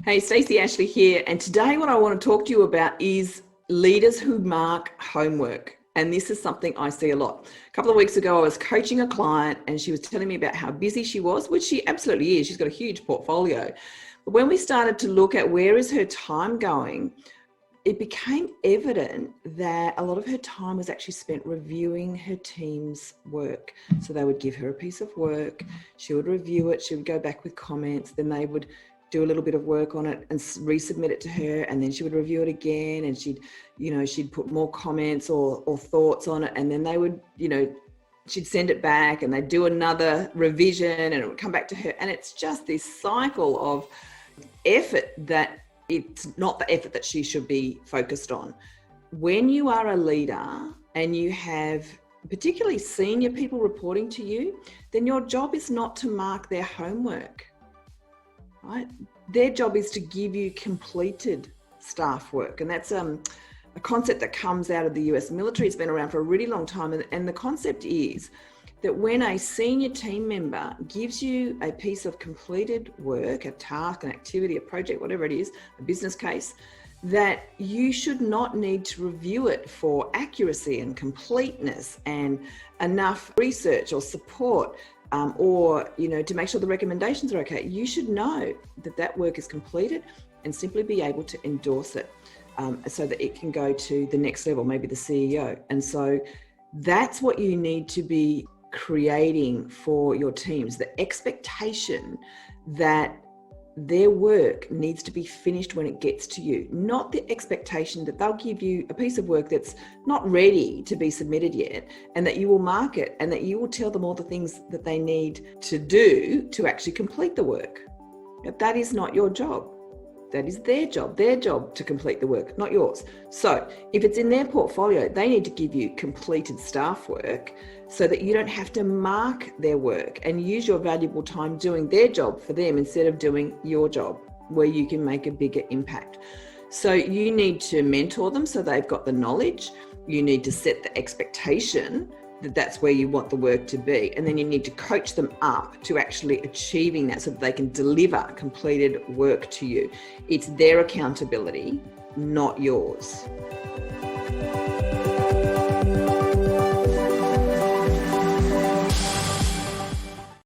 Hey, Stacey Ashley here, and today what I want to talk to you about is leaders who mark homework. And this is something I see a lot. A couple of weeks ago, I was coaching a client and she was telling me about how busy she was, which she absolutely is. She's got a huge portfolio. But when we started to look at where is her time going, it became evident that a lot of her time was actually spent reviewing her team's work. So they would give her a piece of work, she would review it, she would go back with comments, then they would do a little bit of work on it and resubmit it to her, and then she would review it again, and she'd put more comments or thoughts on it, and then they would, she'd send it back and they'd do another revision and it would come back to her. And it's just this cycle of effort that it's not the effort that she should be focused on. When you are a leader and you have particularly senior people reporting to you, then your job is not to mark their homework. Right? Their job is to give you completed staff work. And that's a concept that comes out of the US military. It's been around for a really long time. And the concept is that when a senior team member gives you a piece of completed work, a task, an activity, a project, whatever it is, a business case, that you should not need to review it for accuracy and completeness and enough research or support. Or to make sure the recommendations are okay. You should know that that work is completed and simply be able to endorse it so that it can go to the next level, maybe the CEO. And so that's what you need to be creating for your teams, the expectation that their work needs to be finished when it gets to you, not the expectation that they'll give you a piece of work that's not ready to be submitted yet, and that you will mark it and that you will tell them all the things that they need to do to actually complete the work. But that is not your job. That is their job to complete the work, not yours. So if it's in their portfolio, they need to give you completed staff work so that you don't have to mark their work and use your valuable time doing their job for them instead of doing your job where you can make a bigger impact. So you need to mentor them so they've got the knowledge. You need to set the expectation that that's where you want the work to be. And then you need to coach them up to actually achieving that so that they can deliver completed work to you. It's their accountability, not yours.